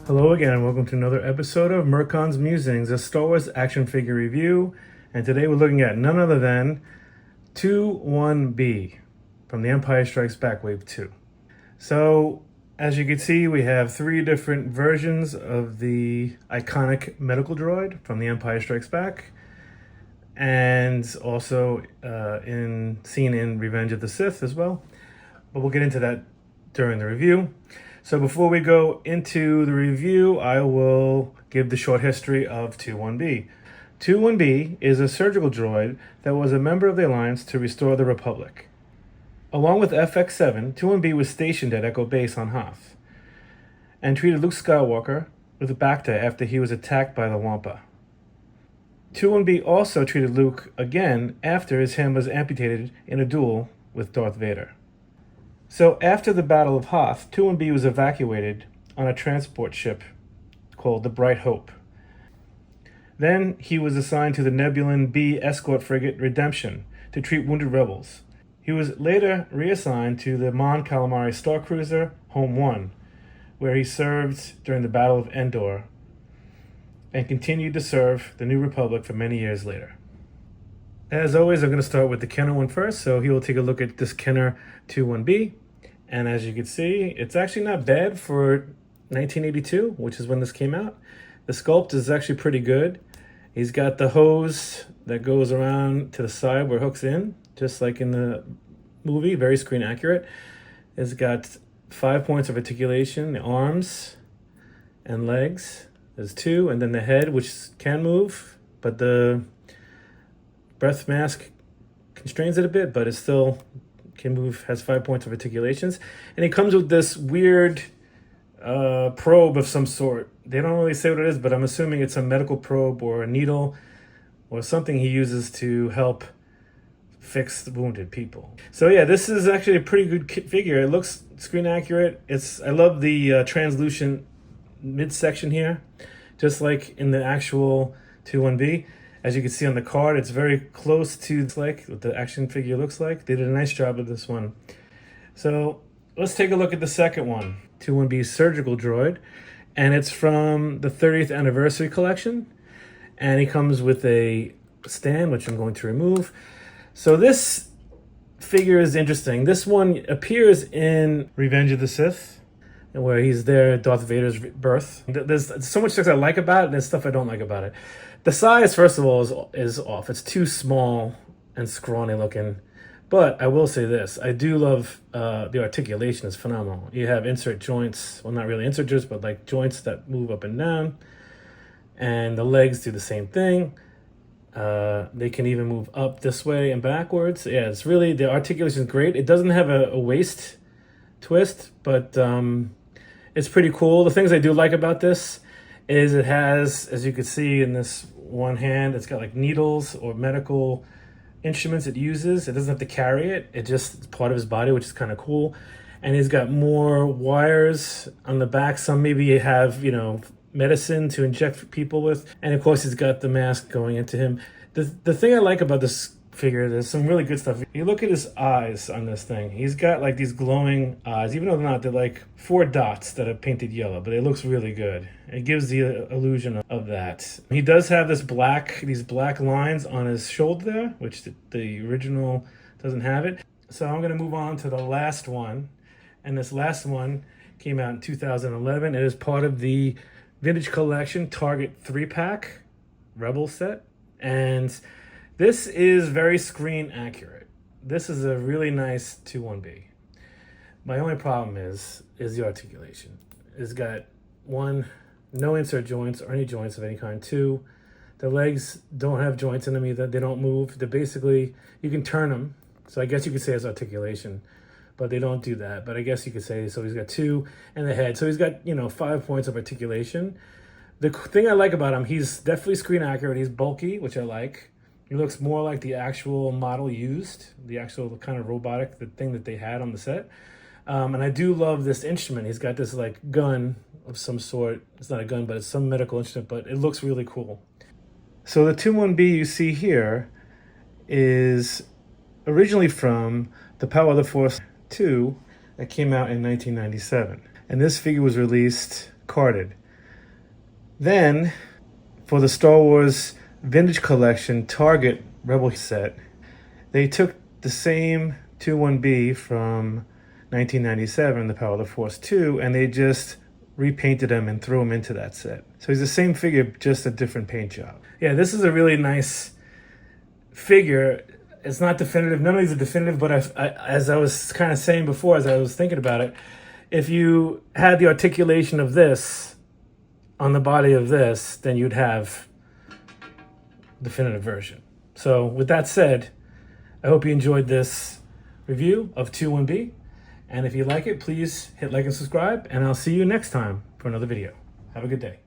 Hello again, and welcome to another episode of Merkon's Musings, a Star Wars action figure review. And today we're looking at none other than 2-1B from The Empire Strikes Back Wave 2. So, as you can see, we have three different versions of the iconic medical droid from The Empire Strikes Back, and also seen in Revenge of the Sith as well. But we'll get into that during the review. So before we go into the review, I will give the short history of 2-1B. 2-1B is a surgical droid that was a member of the Alliance to restore the Republic. Along with FX-7, 2-1B was stationed at Echo Base on Hoth and treated Luke Skywalker with Bacta after he was attacked by the Wampa. 2-1B also treated Luke again after his hand was amputated in a duel with Darth Vader. So after the Battle of Hoth, 2-1B was evacuated on a transport ship called the Bright Hope. Then he was assigned to the Nebulan B escort frigate Redemption to treat wounded rebels. He was later reassigned to the Mon Calamari Star Cruiser Home 1, where he served during the Battle of Endor and continued to serve the New Republic for many years later. As always, I'm going to start with the Kenner one first, so he will take a look at this Kenner 2-1B. And as you can see, it's actually not bad for 1982, which is when this came out. The sculpt is actually pretty good. He's got the hose that goes around to the side where it hooks in, just like in the movie, very screen accurate. It's got 5 points of articulation, the arms and legs. There's 2, and then the head, which can move, but the breath mask constrains it a bit, but it still can move, has 5 points of articulations. And it comes with this weird probe of some sort. They don't really say what it is, but I'm assuming it's a medical probe or a needle or something he uses to help fix the wounded people. So yeah, this is actually a pretty good figure. It looks screen accurate. I love the translucent midsection here, just like in the actual 2-1B. As you can see on the card, it's very close to like what the action figure looks like. They did a nice job with this one. So let's take a look at the second one, 2-1B Surgical Droid. And it's from the 30th Anniversary Collection. And he comes with a stand, which I'm going to remove. So this figure is interesting. This one appears in Revenge of the Sith, where he's there at Darth Vader's birth. There's so much stuff I like about it, and there's stuff I don't like about it. The size, first of all, is off. It's too small and scrawny looking. But I will say this. I do love the articulation is phenomenal. You have insert joints. Well, not really insert joints, but like joints that move up and down. And the legs do the same thing. They can even move up this way and backwards. Yeah, it's really, the articulation is great. It doesn't have a waist twist, but it's pretty cool. The things I do like about this is it has, as you can see in this one hand, it's got like needles or medical instruments it uses. It doesn't have to carry it. It's part of his body, which is kind of cool. And he's got more wires on the back. Some maybe have, medicine to inject people with. And of course, he's got the mask going into him. The thing I like about this figure, there's some really good stuff. You look at his eyes on this thing. He's got like these glowing eyes, even though they're like 4 dots that are painted yellow, but it looks really good. It gives the illusion of that. He does have these black lines on his shoulder there, which the original doesn't have it. So I'm going to move on to the last one. And this last one came out in 2011. It is part of the Vintage Collection Target 3-pack Rebel set. And this is very screen accurate. This is a really nice 2-1B. My only problem is the articulation. It's got 1, no insert joints or any joints of any kind. 2, the legs don't have joints in them either. They don't move. They're basically, you can turn them. So I guess you could say it's articulation, but they don't do that. But I guess you could say, so he's got 2 and the head. So he's got, 5 points of articulation. The thing I like about him, he's definitely screen accurate. He's bulky, which I like. He looks more like the actual model used, the actual kind of robotic, the thing that they had on the set. And I do love this instrument. He's got this like gun of some sort. It's not a gun, but it's some medical instrument, but it looks really cool. So the 2-1B you see here is originally from the Power of the Force 2 that came out in 1997. And this figure was released carded. Then, for the Star Wars Vintage Collection Target Rebel set, they took the same 2-1B from 1997, The Power of the Force 2, and they just repainted him and threw him into that set. So he's the same figure, just a different paint job. Yeah, this is a really nice figure. It's not definitive. None of these are definitive, but as I was kind of saying before, as I was thinking about it, if you had the articulation of this on the body of this, then you'd have definitive version. So with that said, I hope you enjoyed this review of 2-1B. And if you like it, please hit like and subscribe, and I'll see you next time for another video. Have a good day.